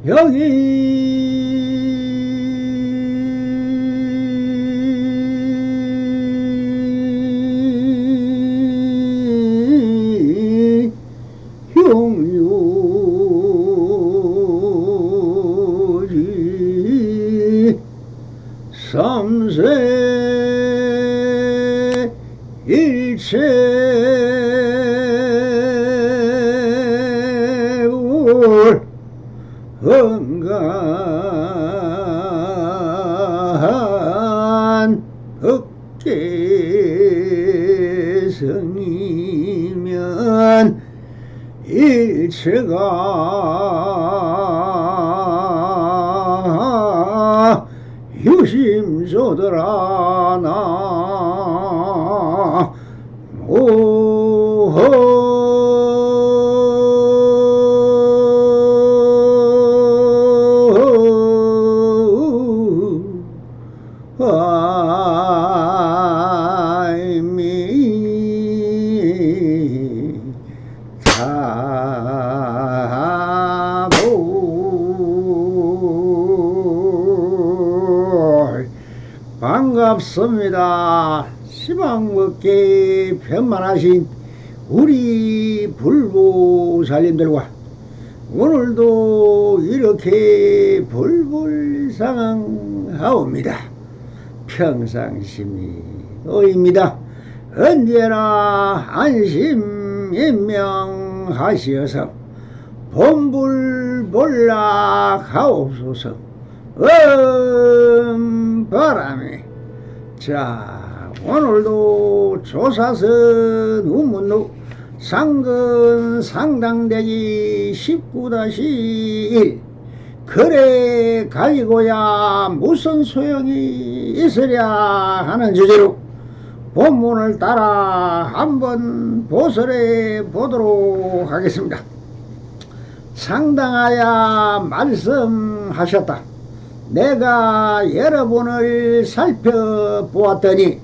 여기 형유지 삼세 일체울 헌가한 흑계성이면 일체가 유심소더라 나 오호 아이미 사보 반갑습니다. 시방먹기 편만하신 우리 불보살님들과 오늘도 이렇게 불불상하옵니다. 평상심이 어입니다. 언제나 안심인명하시어서 본불볼락하옵소서. 바람에 자 오늘도 조사선 우문로 상근 상당대기 19-1 그래 가지고야 무슨 소용이 있으랴 하는 주제로 본문을 따라 한번 보설해 보도록 하겠습니다. 상당하야 말씀하셨다. 내가 여러분을 살펴보았더니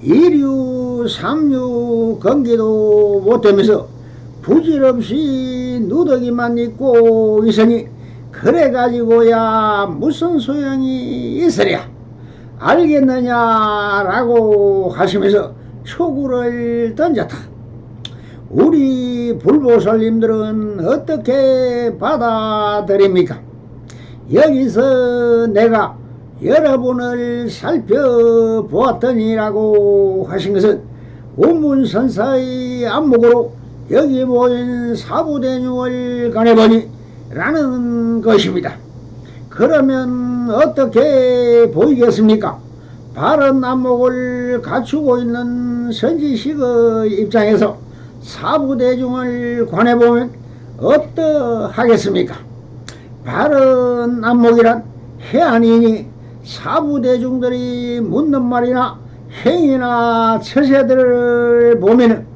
2류 3류 건기도 못되면서 부질없이 누더기만 입고 있으니 그래가지고야 무슨 소용이 있으랴 알겠느냐라고 하시면서 초구를 던졌다. 우리 불보살님들은 어떻게 받아들입니까? 여기서 내가 여러분을 살펴보았더니라고 하신 것은 운문선사의 안목으로 여기 모인 사부대중을 가내보니 라는 것입니다. 그러면 어떻게 보이겠습니까? 바른 안목을 갖추고 있는 선지식의 입장에서 사부대중을 관해보면 어떠하겠습니까? 바른 안목이란 해안이니 사부대중들이 묻는 말이나 행위나 처세들을 보면은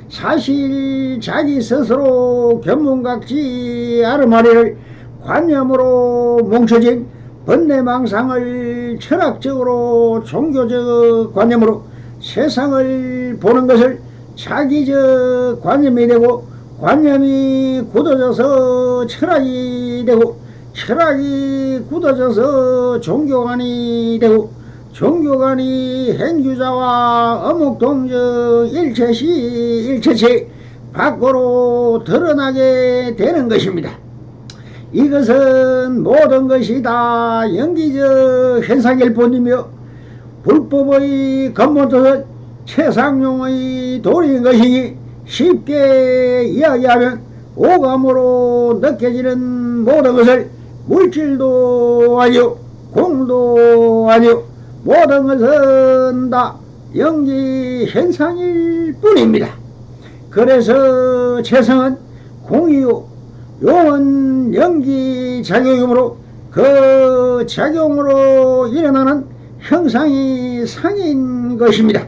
사실 자기 스스로 견문각지 아르마리를 관념으로 뭉쳐진 번뇌망상을 철학적으로 종교적 관념으로 세상을 보는 것을 자기적 관념이 되고 관념이 굳어져서 철학이 되고 철학이 굳어져서 종교관이 되고 종교관이 행주자와 어묵동적 일체시 일체체 밖으로 드러나게 되는 것입니다. 이것은 모든 것이 다 연기적 현상일 뿐이며 불법의 근본뜻은 최상용의 도리인 것이니 쉽게 이야기하면 오감으로 느껴지는 모든 것을 물질도 아니요 공도 아니요 모든 것은 다 연기 현상일 뿐입니다. 그래서 최성은 공이요 용은 연기 작용이므로 그 작용으로 일어나는 형상이 상인 것입니다.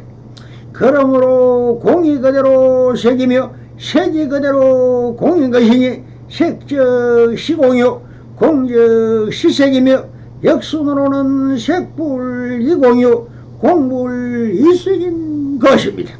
그러므로 공이 그대로 색이며 색이 그대로 공인 것이니 색적 시공이요 공적 시색이며 역순으로는 색불 이공이요 공불 이색인 것입니다.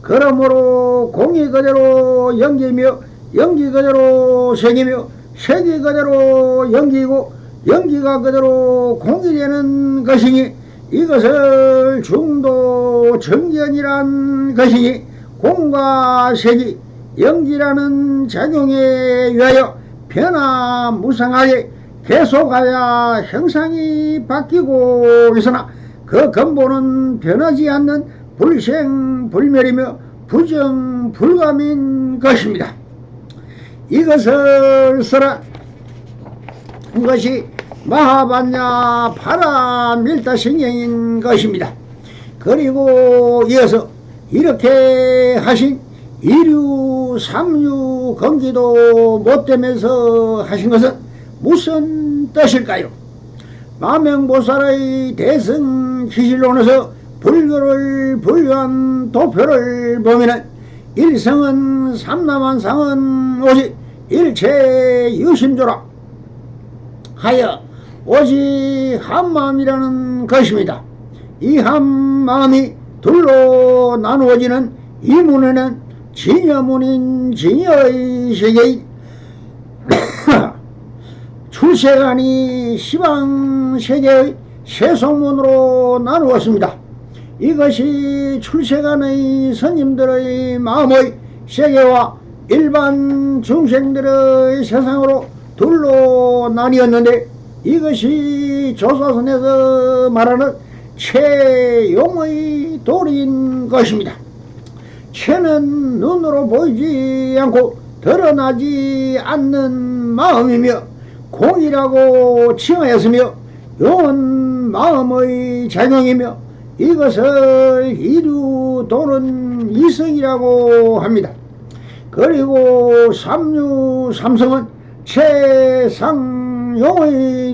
그러므로 공이 그대로 연기며 연기 그대로 색이며 색이 그대로 연기이고 연기가 그대로 공이 되는 것이니 이것을 중도 정견이란 것이니 공과 색이 연기라는 작용에 의하여 변화무쌍하게 계속하여 형상이 바뀌고 있으나 그 근본은 변하지 않는 불생불멸이며 부정불감인 것입니다. 이것을 써라 것이 마하반야 파라밀다신경인 것입니다. 그리고 이어서 이렇게 하신 이류 삼류 건기도 못되면서 하신 것은 무슨 뜻일까요? 마명보살의 대승기실론에서 불교를 분류한 도표를 보면은 일성은 삼남한상은 오직 일체유심조라 하여 오직 한마음이라는 것입니다. 이 한마음이 둘로 나누어지는 이 문에는 진여문인 진여의 세계인 출세간이 시방세계의 세속문으로 나누었습니다. 이것이 출세간의 스님들의 마음의 세계와 일반 중생들의 세상으로 둘로 나뉘었는데 이것이 조사선에서 말하는 체용의 도리인 것입니다. 체는 눈으로 보이지 않고 드러나지 않는 마음이며 공이라고 칭하였으며 용은 마음의 작용이며 이것을 이류 또는 이성이라고 합니다. 그리고 삼류3성은 최상용의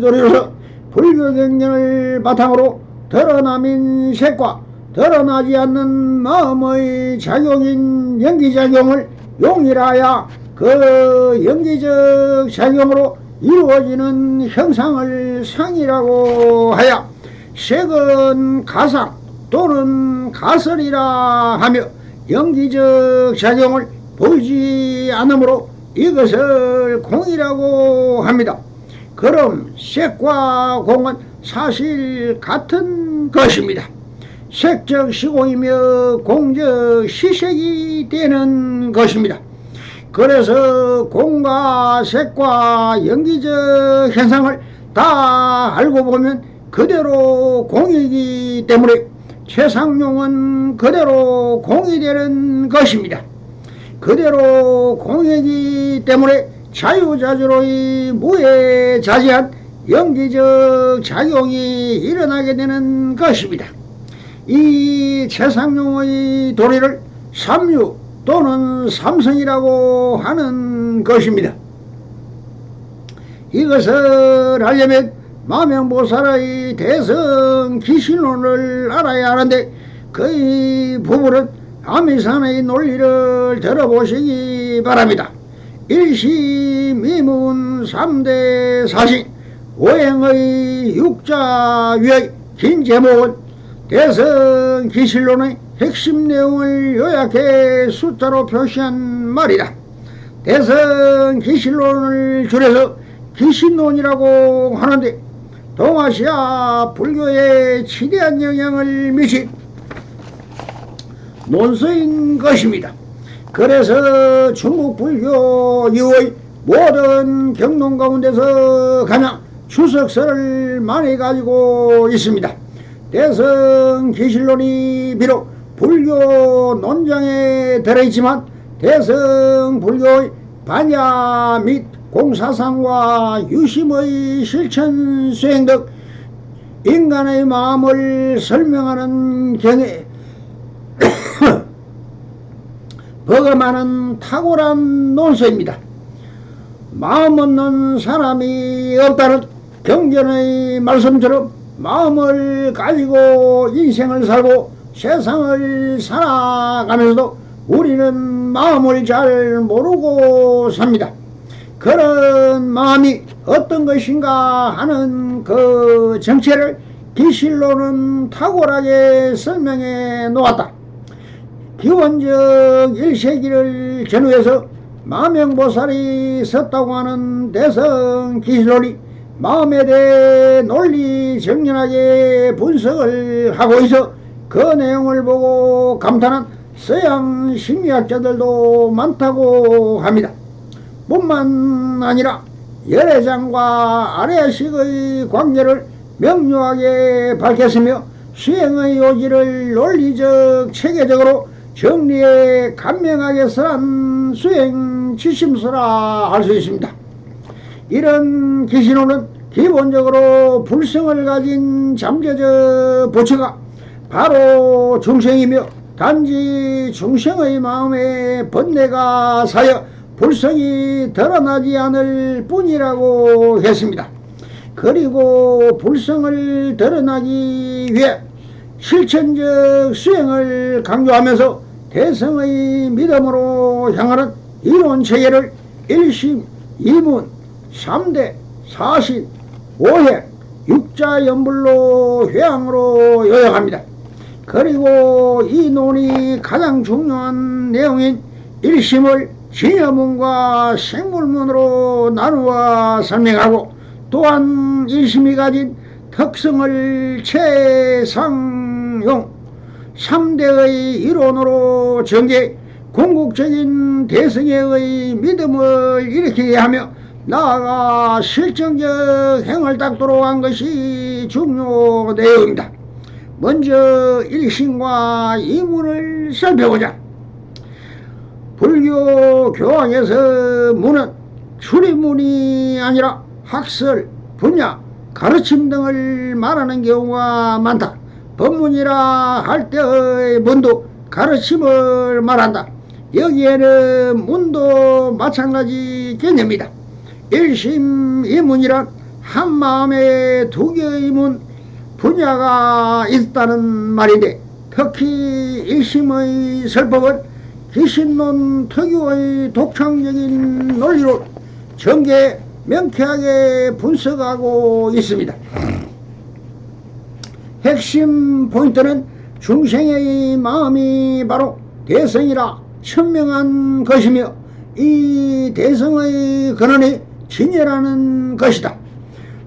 도리로서 불교경전을 바탕으로 드러남인 색과 드러나지 않는 마음의 작용인 연기작용을 용이라야 그 연기적 작용으로 이루어지는 형상을 상이라고 하여 색은 가상 또는 가설이라 하며 연기적 작용을 보이지 않으므로 이것을 공이라고 합니다. 그럼 색과 공은 사실 같은 것입니다. 색적 시공이며 공적 시색이 되는 것입니다. 그래서 공과 색과 연기적 현상을 다 알고 보면 그대로 공이기 때문에 최상용은 그대로 공이 되는 것입니다. 그대로 공이기 때문에 자유자재로의 무에자재한 연기적 작용이 일어나게 되는 것입니다. 이 최상용의 도리를 삼류 또는 삼성이라고 하는 것입니다. 이것을 알려면 마명보살의 대성기신론을 알아야 하는데 그 부분은 아미산의 논리를 들어보시기 바랍니다. 일시미문 3대 사신 오행의 육자위의 긴 제목은 대성기실론의 핵심 내용을 요약해 숫자로 표시한 말이다. 대성기실론을 줄여서 기신론이라고 하는데 동아시아 불교에 지대한 영향을 미친 논서인 것입니다. 그래서 중국 불교 이후의 모든 경론 가운데서 가장 추석설을 많이 가지고 있습니다. 대성기실론이 비록 불교 논장에 들어있지만 대성불교의 반야 및 공사상과 유심의 실천 수행 등 인간의 마음을 설명하는 경에 버금하는 탁월한 논서입니다. 마음 없는 사람이 없다는 경전의 말씀처럼 마음을 가지고 인생을 살고 세상을 살아가면서도 우리는 마음을 잘 모르고 삽니다. 그런 마음이 어떤 것인가 하는 그 정체를 기실로는 탁월하게 설명해 놓았다. 기원적 1세기를 전후해서 마명보살이 썼다고 하는 대성 기실론이 마음에 대해 논리 정연하게 분석을 하고 있어 그 내용을 보고 감탄한 서양 심리학자들도 많다고 합니다. 뿐만 아니라 열애장과 아래식의 관계를 명료하게 밝혔으며 수행의 요지를 논리적 체계적으로 정리해 간명하게 써한 수행 지심서라 할 수 있습니다. 이런 기신호는 기본적으로 불성을 가진 잠재적 부처가 바로 중생이며 단지 중생의 마음에 번뇌가 사여 불성이 드러나지 않을 뿐이라고 했습니다. 그리고 불성을 드러나기 위해 실천적 수행을 강조하면서 대성의 믿음으로 향하는 이론체계를 일심, 이문, 3대, 사신, 오행, 육자연불로 회항으로 요약합니다. 그리고 이 논이 가장 중요한 내용인 일심을 진여문과 생물문으로 나누어 설명하고 또한 일심이 가진 특성을 최상용 3대의 이론으로 전개 궁극적인 대성의 믿음을 일으키게 하며 나아가 실정적 행을 닦도록 한 것이 중요 내용입니다. 먼저 일심과 이문을 살펴보자. 불교 교황에서 문은 출입문이 아니라 학설, 분야, 가르침 등을 말하는 경우가 많다. 법문이라 할 때의 문도 가르침을 말한다. 여기에는 문도 마찬가지 개념이다. 일심 이문이란 한 마음에 두 개의 문, 분야가 있다는 말인데 특히 일심의 설법은 기신론 특유의 독창적인 논리로 전개 명쾌하게 분석하고 있습니다. 핵심 포인트는 중생의 마음이 바로 대성이라 천명한 것이며 이 대성의 근원이 진여라는 것이다.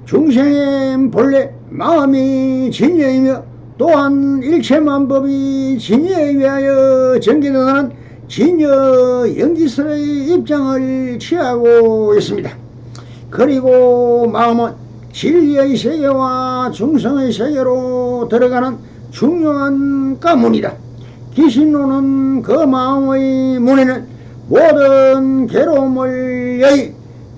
중생의 본래 마음이 진여이며 또한 일체만법이 진여에 위하여 전개되는 진여 연기설의 입장을 취하고 있습니다. 그리고 마음은 진리의 세계와 중성의 세계로 들어가는 중요한 가문이다. 기신론은 그 마음의 문에는 모든 괴로움을 여의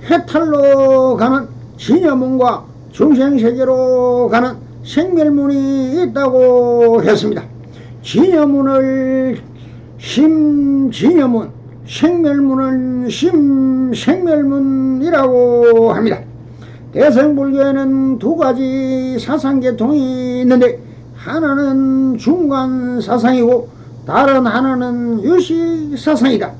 해탈로 가는 진여문과 중생세계로 가는 생멸문이 있다고 했습니다. 진여문을 심진여문, 생멸문은 심생멸문이라고 합니다. 대성불교에는 두 가지 사상계통이 있는데 하나는 중관사상이고 다른 하나는 유식사상이다.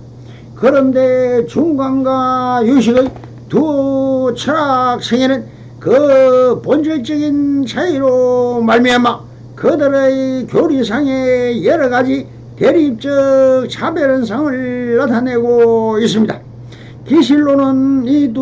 그런데 중관과 유식의 두 철학체계는 그 본질적인 차이로 말미암아 그들의 교리상의 여러가지 대립적 차별현상을 나타내고 있습니다. 기실론은 이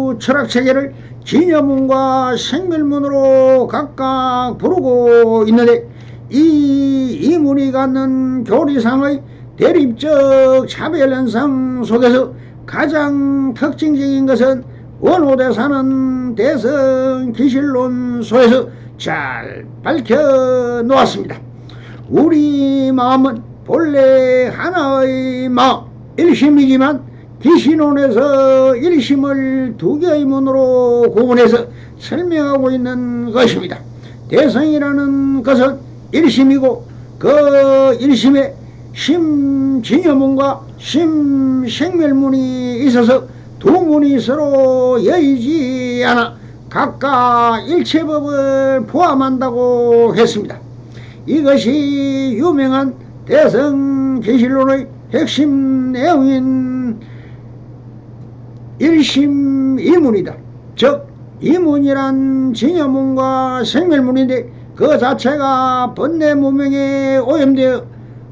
두 철학체계를 진여문과 생멸문으로 각각 부르고 있는데 이 이문이 갖는 교리상의 대립적 차별현상 속에서 가장 특징적인 것은 원오대사는 대성 기실론소에서 잘 밝혀 놓았습니다. 우리 마음은 본래 하나의 마음 일심이지만 기신론에서 일심을 두 개의 문으로 구분해서 설명하고 있는 것입니다. 대성이라는 것은 일심이고 그 일심에 심진여문과 심생멸문이 있어서 두 문이 서로 여의지 않아 각각 일체법을 포함한다고 했습니다. 이것이 유명한 대성계실론의 핵심 내용인 일심이문이다. 즉 이문이란 진여문과 생멸문인데 그 자체가 번뇌 무명에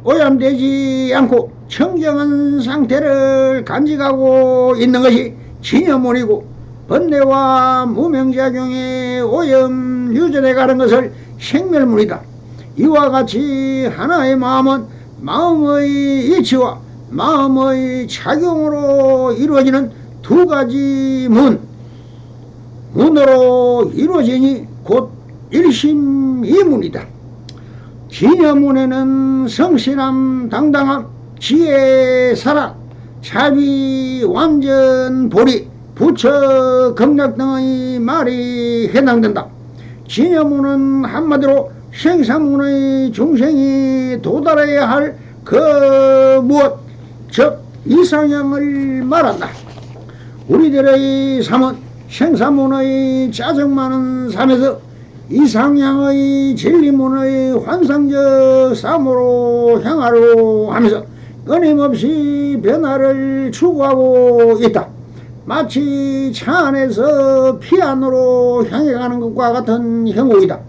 오염되지 않고 청정한 상태를 간직하고 있는 것이 진여문이고, 번뇌와 무명작용에 오염 유전해 가는 것을 생멸문이다. 이와 같이 하나의 마음은 마음의 이치와 마음의 작용으로 이루어지는 두 가지 문으로 이루어지니 곧 일심이문이다. 진여문에는 성실함, 당당함, 지혜, 사랑, 자비, 완전, 보리, 부처, 경락 등의 말이 해당된다. 진여문은 한마디로 생사문의 중생이 도달해야 할 그 무엇, 즉 이상향을 말한다. 우리들의 삶은 생사문의 짜증 많은 삶에서 이상향의 진리문의 환상적 삶으로 향하려 하면서 끊임없이 변화를 추구하고 있다. 마치 차 안에서 피 안으로 향해 가는 것과 같은 형국이다.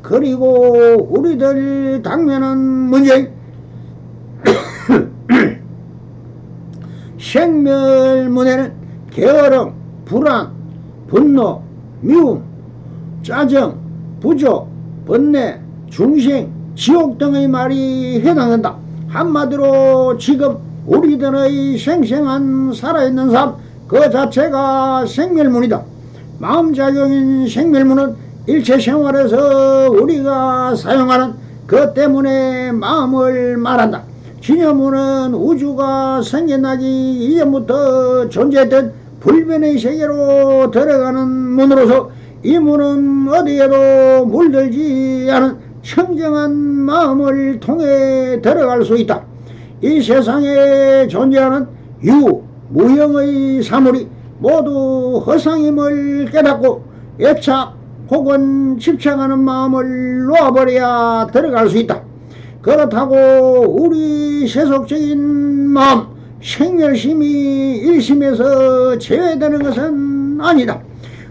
그리고 우리들 당면한 문제인 생멸문에는 게으름, 불안, 분노, 미움, 짜증, 부조, 번뇌, 중생, 지옥 등의 말이 해당한다. 한마디로 지금 우리들의 생생한 살아있는 삶 그 자체가 생멸문이다. 마음작용인 생멸문은 일체 생활에서 우리가 사용하는 그 때문에 마음을 말한다. 진여문은 우주가 생겨나기 이전부터 존재했던 불변의 세계로 들어가는 문으로서 이 문은 어디에도 물들지 않은 청정한 마음을 통해 들어갈 수 있다. 이 세상에 존재하는 무형의 사물이 모두 허상임을 깨닫고 애착 혹은 집착하는 마음을 놓아버려야 들어갈 수 있다. 그렇다고 우리 세속적인 마음 생멸심이 일심에서 제외되는 것은 아니다.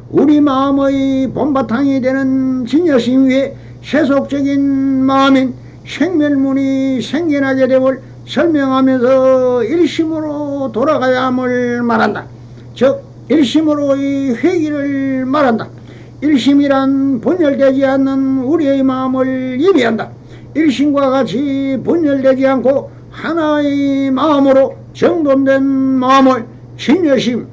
우리 마음의 본바탕이 되는 진여심 위에 세속적인 마음인 생멸문이 생겨나게 됨을 설명하면서 일심으로 돌아가야 함을 말한다. 즉 일심으로의 회귀를 말한다. 일심이란 분열되지 않는 우리의 마음을 의미한다. 일심과 같이 분열되지 않고 하나의 마음으로 정돈된 마음을 진여심,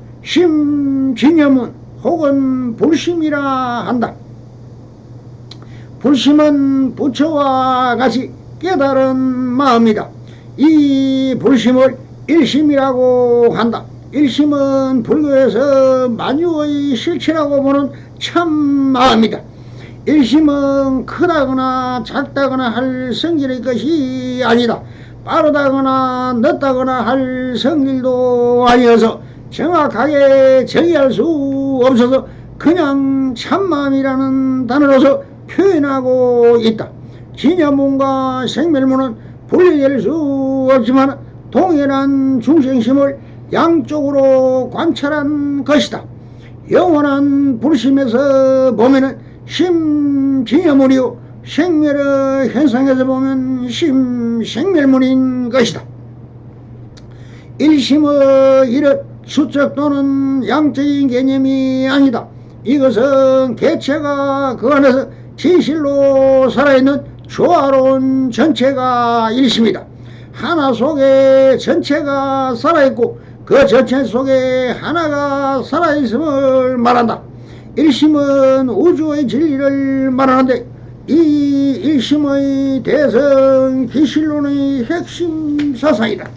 진여문 혹은 불심이라 한다. 불심은 부처와 같이 깨달은 마음이다. 이 불심을 일심이라고 한다. 일심은 불교에서 만유의 실체라고 보는 참 마음이다. 일심은 크다거나 작다거나 할 성질의 것이 아니다. 빠르다거나 늦다거나 할 성질도 아니어서 정확하게 정의할 수 없어서 그냥 참마음이라는 단어로서 표현하고 있다. 진여문과 생멸문은 분리될 수 없지만 동일한 중생심을 양쪽으로 관찰한 것이다. 영원한 불심에서 보면은 심진여문이요, 생멸의 현상에서 보면 심생멸문인 것이다. 일심의 이런 수적 또는 양적인 개념이 아니다. 이것은 개체가 그 안에서 진실로 살아있는 조화로운 전체가 일심이다. 하나 속에 전체가 살아있고 그 전체 속에 하나가 살아있음을 말한다. 일심은 우주의 진리를 말하는데 이 일심의 대성 기실론의 핵심 사상이다.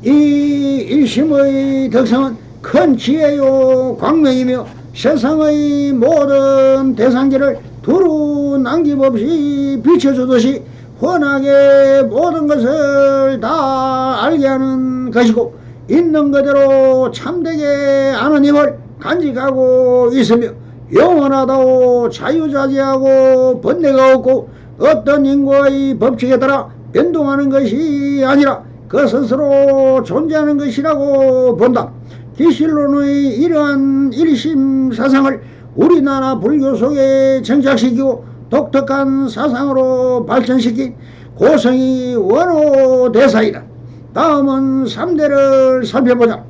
이 일심의 덕성은 큰 지혜요 광명이며 세상의 모든 대상계를 두루 남김없이 비춰주듯이 훤하게 모든 것을 다 알게 하는 것이고 있는 그대로 참되게 아는 힘을 간직하고 있으며 영원하다고 자유자재하고 번뇌가 없고 어떤 인과의 법칙에 따라 변동하는 것이 아니라 그 스스로 존재하는 것이라고 본다. 기실론의 이러한 일심 사상을 우리나라 불교 속에 정착시키고 독특한 사상으로 발전시킨 고성이 원호대사이다. 다음은 3대를 살펴보자.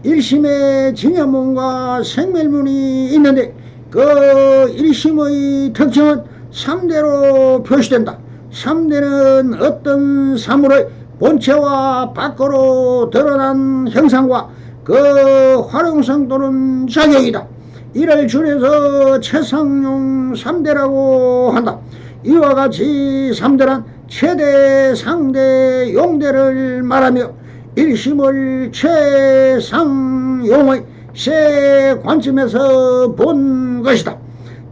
1심에 진여문과 생멸문이 있는데 그 1심의 특징은 3대로 표시된다. 3대는 어떤 사물의 본체와 밖으로 드러난 형상과 그 활용성 또는 작용이다. 이를 줄여서 최상용 3대라고 한다. 이와 같이 3대란 최대, 상대, 용대를 말하며 1심을 최상용의 세 관점에서 본 것이다.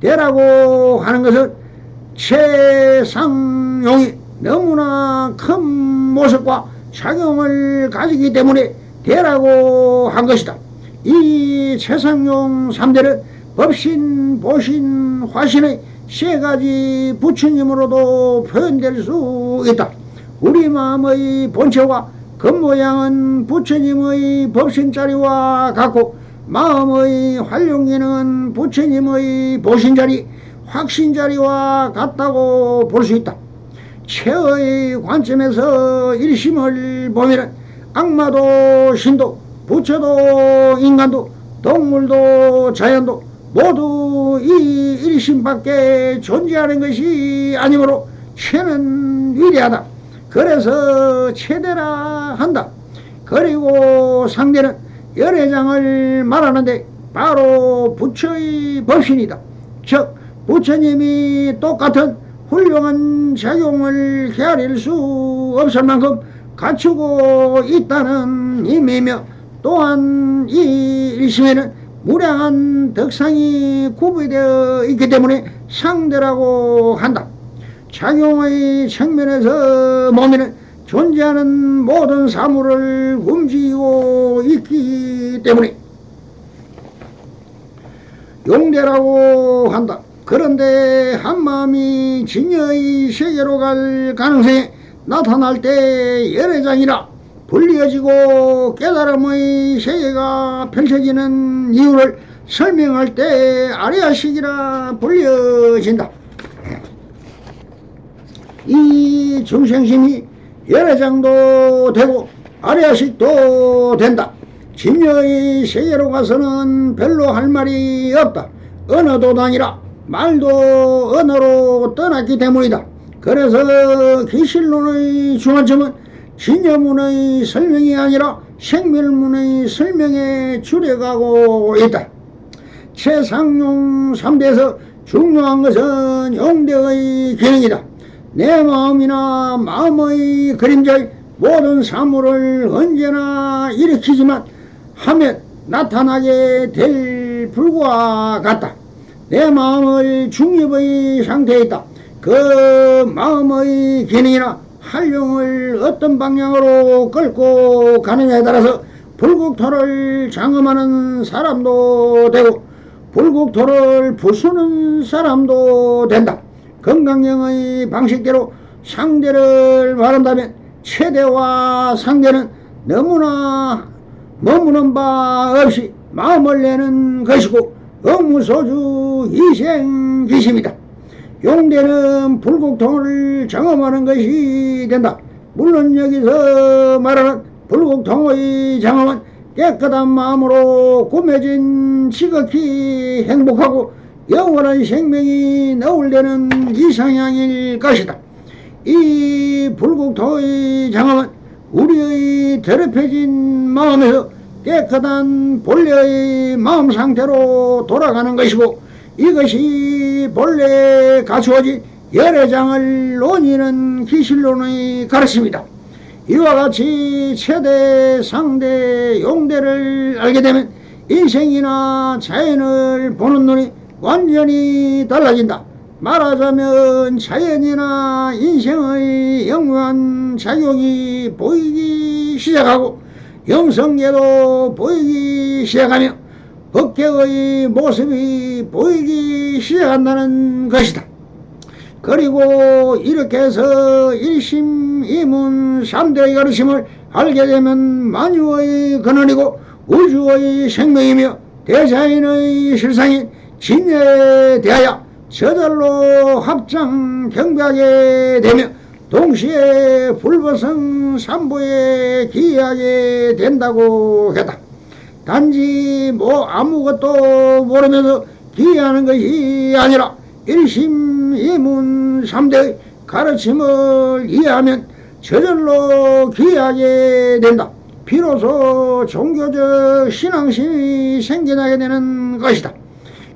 대라고 하는 것은 최상용이 너무나 큰 모습과 작용을 가지기 때문에 대라고 한 것이다. 이 최상용 3대는 법신, 보신, 화신의 세 가지 부처님으로도 표현될 수 있다. 우리 마음의 본체와 겉모양은 부처님의 법신자리와 같고 마음의 활용기능은 부처님의 보신자리, 확신자리와 같다고 볼 수 있다. 최의 관점에서 1심을 보면 악마도 신도, 부처도 인간도, 동물도 자연도 모두 이 1심밖에 존재하는 것이 아니므로 최는 위대하다. 그래서 최대라 한다. 그리고 상대는 열애장을 말하는데 바로 부처의 법신이다. 즉 부처님이 똑같은 훌륭한 작용을 헤아릴 수 없을 만큼 갖추고 있다는 의미이며 또한 이 1심에는 무량한 덕상이 구비되어 있기 때문에 상대라고 한다. 작용의 측면에서 보면 존재하는 모든 사물을 움직이고 있기 때문에 용대라고 한다. 그런데 한마음이 진여의 세계로 갈 가능성에 나타날 때 열애장이라 불리어지고 깨달음의 세계가 펼쳐지는 이유를 설명할 때 아리아식이라 불려진다. 이 중생심이 열애장도 되고 아리아식도 된다. 진여의 세계로 가서는 별로 할 말이 없다. 언어도 아니라 말도 언어로 떠났기 때문이다. 그래서 기실론의 중환점은 진여문의 설명이 아니라 생멸문의 설명에 줄여가고 있다. 최상용 3대에서 중요한 것은 용대의 기능이다. 내 마음이나 마음의 그림자의 모든 사물을 언제나 일으키지만 하면 나타나게 될 불과 같다. 내 마음을 중립의 상태에 있다. 그 마음의 기능이나 활용을 어떤 방향으로 끌고 가느냐에 따라서 불국토를 장엄하는 사람도 되고 불국토를 부수는 사람도 된다. 건강경의 방식대로 상대를 말한다면 최대와 상대는 너무나 머무는 바 없이 마음을 내는 것이고 업무소주 이생기심이다. 용대는 불국통을 장엄하는 것이 된다. 물론 여기서 말하는 불국통의 장엄은 깨끗한 마음으로 꾸며진 지극히 행복하고 영원한 생명이 나올려는 이상향일 것이다. 이 불국토의 장엄은 우리의 더럽혀진 마음에서 깨끗한 본래의 마음 상태로 돌아가는 것이고 이것이 본래 갖추어진 열애장을 논의는 기실론의 가르침이다. 이와 같이 최대, 상대, 용대를 알게 되면 인생이나 자연을 보는 눈이 완전히 달라진다. 말하자면 자연이나 인생의 영원한 작용이 보이기 시작하고 영성계도 보이기 시작하며 법계의 모습이 보이기 시작한다는 것이다. 그리고 이렇게 해서 1심, 2문, 3대의 가르침을 알게 되면 만유의 근원이고 우주의 생명이며 대자연의 실상인 진여에 대하여 저절로 합장 경배하게 되며 동시에 불보성 삼보에 기하게 된다고 했다. 단지 뭐 아무것도 모르면서 기하는 것이 아니라 일심이문 삼대의 가르침을 이해하면 저절로 기하게 된다. 비로소 종교적 신앙심이 생겨나게 되는 것이다.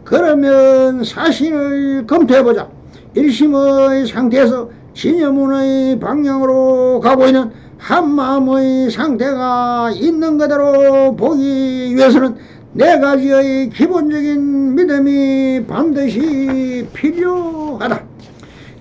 그러면 사실을 검토해보자. 일심의 상태에서 진여문의 방향으로 가고 있는 한마음의 상태가 있는 그대로 보기 위해서는 네 가지의 기본적인 믿음이 반드시 필요하다.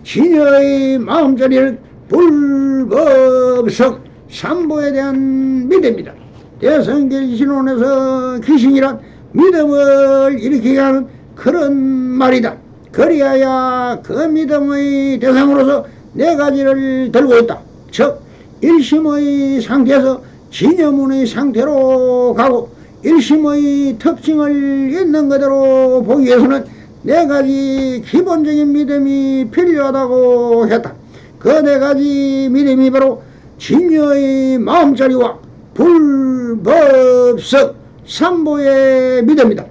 진여의 마음자리는 불법성 삼보에 대한 믿음이다. 대성길 신론에서 귀신이란 믿음을 일으키게 하는 그런 말이다. 그리하여 그 믿음의 대상으로서 네 가지를 들고 있다. 즉 일심의 상태에서 진여문의 상태로 가고 일심의 특징을 있는 그대로 보기 위해서는 네 가지 기본적인 믿음이 필요하다고 했다. 그 네 가지 믿음이 바로 진여의 마음자리와 불법성 삼보의 믿음이다.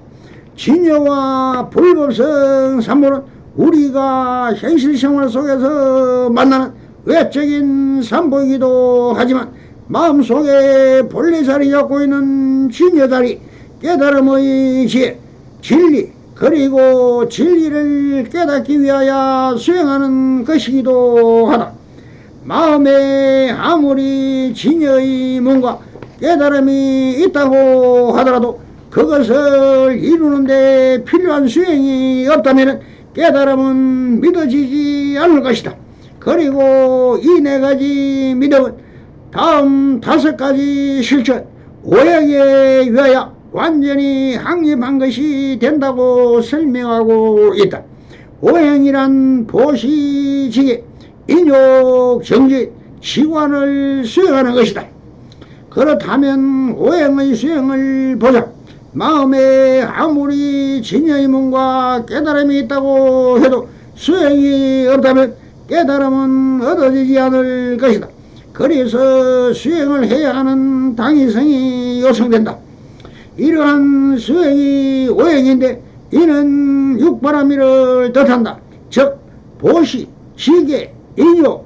진여와 불법성 삼보는 우리가 현실 생활 속에서 만나는 외적인 삼보이기도 하지만 마음속에 본래 자리 잡고 있는 진여자리, 깨달음의 지혜, 진리, 그리고 진리를 깨닫기 위하여 수행하는 것이기도 하다. 마음에 아무리 진여의 문과 깨달음이 있다고 하더라도 그것을 이루는 데 필요한 수행이 없다면 깨달음은 믿어지지 않을 것이다. 그리고 이 네 가지 믿음은 다음 다섯 가지 실천, 오행에 위하여 완전히 확립한 것이 된다고 설명하고 있다. 오행이란 보시지계, 인욕, 정지, 지관을 수행하는 것이다. 그렇다면 오행의 수행을 보자. 마음에 아무리 진여의 문과 깨달음이 있다고 해도 수행이 없다면 깨달음은 얻어지지 않을 것이다. 그래서 수행을 해야 하는 당위성이 요청된다. 이러한 수행이 오행인데 이는 육바라밀을 뜻한다. 즉 보시, 시계, 인욕,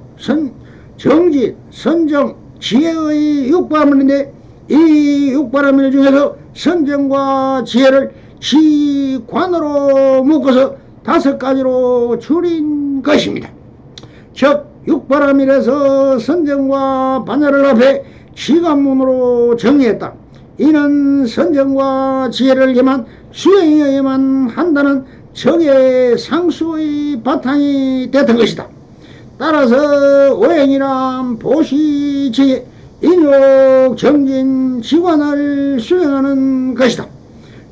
정진, 선정, 지혜의 육바라밀인데 이 육바라밀 중에서 선정과 지혜를 지관으로 묶어서 다섯 가지로 줄인 것입니다. 즉 육바라밀에서 선정과 반야를 합해 지관문으로 정리했다. 이는 선정과 지혜를 예만 수행해야만 한다는 적의 상수의 바탕이 됐던 것이다. 따라서 오행이란 보시, 지혜, 인욕, 정진, 지관을 수행하는 것이다.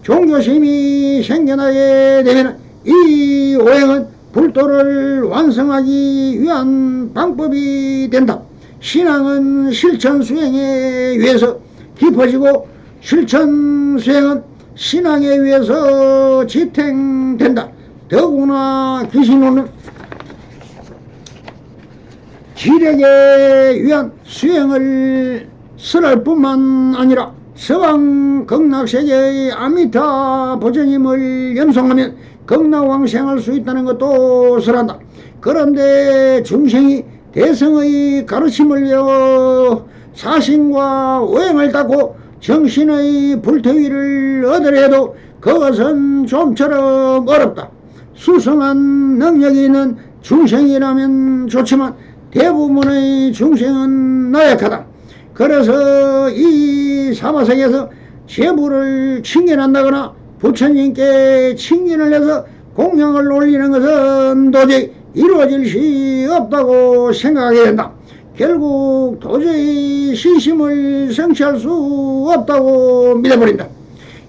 종교심이 생겨나게 되면 이 오행은 불도를 완성하기 위한 방법이 된다. 신앙은 실천 수행에 의해서 깊어지고 실천 수행은 신앙에 의해서 지탱된다. 더구나 귀신론은 기력에 위한 수행을 설할 뿐만 아니라 서방 극락세계의 아미타 보전임을 염송하면 극락왕생할 수 있다는 것도 설한다. 그런데 중생이 대성의 가르침을 외워 사신과 오행을 닦고 정신의 불태위를 얻으려도 그것은 좀처럼 어렵다. 수성한 능력이 있는 중생이라면 좋지만 대부분의 중생은 나약하다. 그래서 이 사바세계에서 제부를 칭견한다거나 부처님께 칭견을 해서 공양을 올리는 것은 도저히 이루어질 수 없다고 생각하게 된다. 결국 도저히 신심을 성취할 수 없다고 믿어버린다.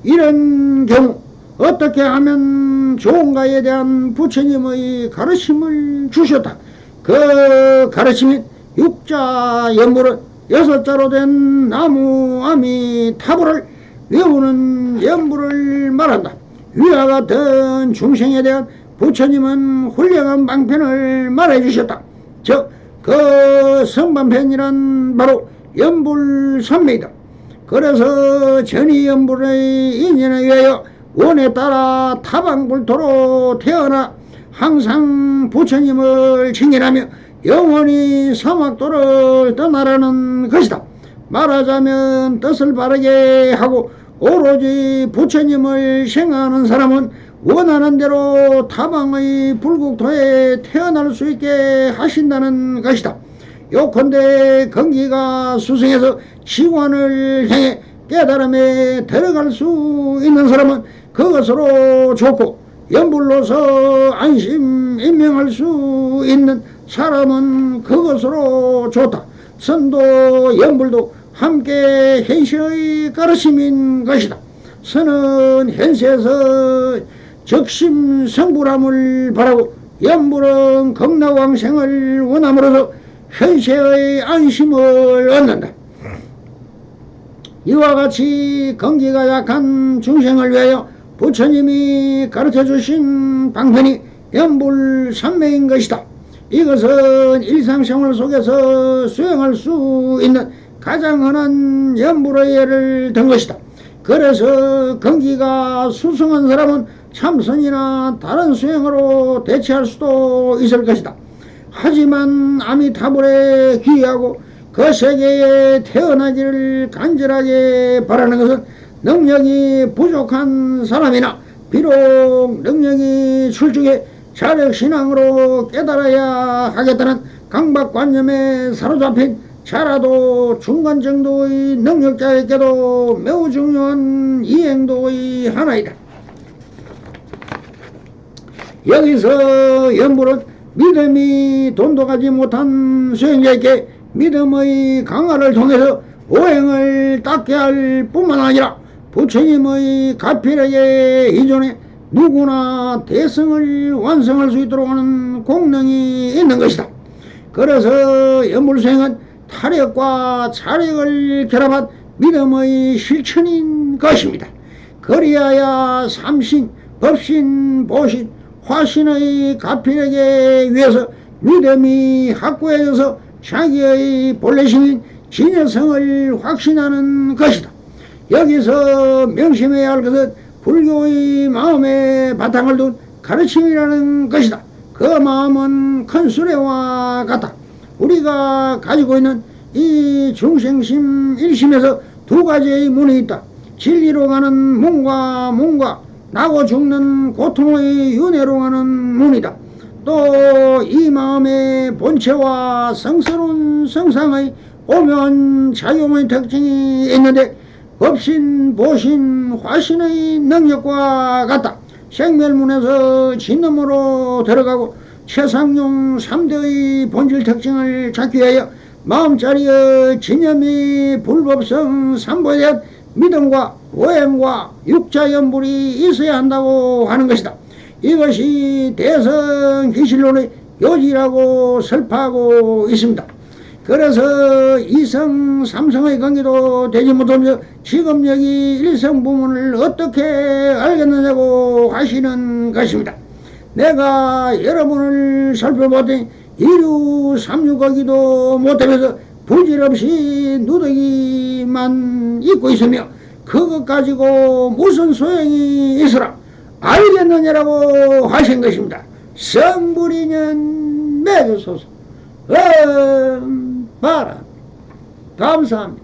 이런 경우 어떻게 하면 좋은가에 대한 부처님의 가르침을 주셨다. 그 가르침인 육자 연불은 6자로 된 나무 아미타불을 외우는 연불을 말한다. 위와 같은 중생에 대한 부처님은 훌륭한 방편을 말해 주셨다. 즉 그 성반편이란 바로 연불선매이다. 그래서 전이연불의 인연에 의하여 원에 따라 타방불토로 태어나 항상 부처님을 칭찬하며 영원히 사막도를 떠나라는 것이다. 말하자면 뜻을 바르게 하고 오로지 부처님을 생각하는 사람은 원하는 대로 타방의 불국토에 태어날 수 있게 하신다는 것이다. 요컨대 건기가 수승해서 지관을 향해 깨달음에 들어갈 수 있는 사람은 그것으로 좋고, 연불로서 안심 임명할 수 있는 사람은 그것으로 좋다. 선도 연불도 함께 현세의 가르침인 것이다. 선은 현세에서 적심성불함을 바라고, 연불은 극락왕생을 원함으로써 현세의 안심을 얻는다. 이와 같이 건기가 약한 중생을 위하여 부처님이 가르쳐주신 방편이 연불삼매인 것이다. 이것은 일상생활 속에서 수행할 수 있는 가장 흔한 연불의 예를 든 것이다. 그래서 건기가 수승한 사람은 참선이나 다른 수행으로 대체할 수도 있을 것이다. 하지만 아미타불에 귀하고 그 세계에 태어나기를 간절하게 바라는 것은 능력이 부족한 사람이나 비록 능력이 출중해 자력신앙으로 깨달아야 하겠다는 강박관념에 사로잡힌 자라도 중간 정도의 능력자에게도 매우 중요한 이행도의 하나이다. 여기서 연불은 믿음이 돈독하지 못한 수행자에게 믿음의 강화를 통해서 오행을 닦게 할 뿐만 아니라 부처님의 가필에게 이전에 누구나 대성을 완성할 수 있도록 하는 공능이 있는 것이다. 그래서 연불수행은 타력과 자력을 결합한 믿음의 실천인 것입니다. 그리하여 삼신, 법신, 보신, 화신의 가필에게 위해서 믿음이 확고해져서 자기의 본래심인 진여성을 확신하는 것이다. 여기서 명심해야 할 것은 불교의 마음에 바탕을 둔 가르침이라는 것이다. 그 마음은 큰 수레와 같다. 우리가 가지고 있는 이 중생심 일심에서 두 가지의 문이 있다. 진리로 가는 문과 나고 죽는 고통의 윤회로 가는 문이다. 또 이 마음의 본체와 성스러운 성상의 오면 작용의 특징이 있는데 법신, 보신, 화신의 능력과 같다. 생멸문에서 진놈으로 들어가고 최상용 3대의 본질 특징을 찾기 위하여 마음자리의 진념이 불법성 삼보에 대한 믿음과 오행과 육자연불이 있어야 한다고 하는 것이다. 이것이 대성기실론의 요지라고 설파하고 있습니다. 그래서 이성 삼성의 관계도 되지 못하면서 지금 여기 일성 부문을 어떻게 알겠느냐고 하시는 것입니다. 내가 여러분을 살펴보더니 이류 삼류거기도 못하면서 부질없이 누더기만 입고 있으며 그것 가지고 무슨 소용이 있으라 알겠느냐라고 하신 것입니다. 성불이년 맺으소서. 바라. 감사합니다.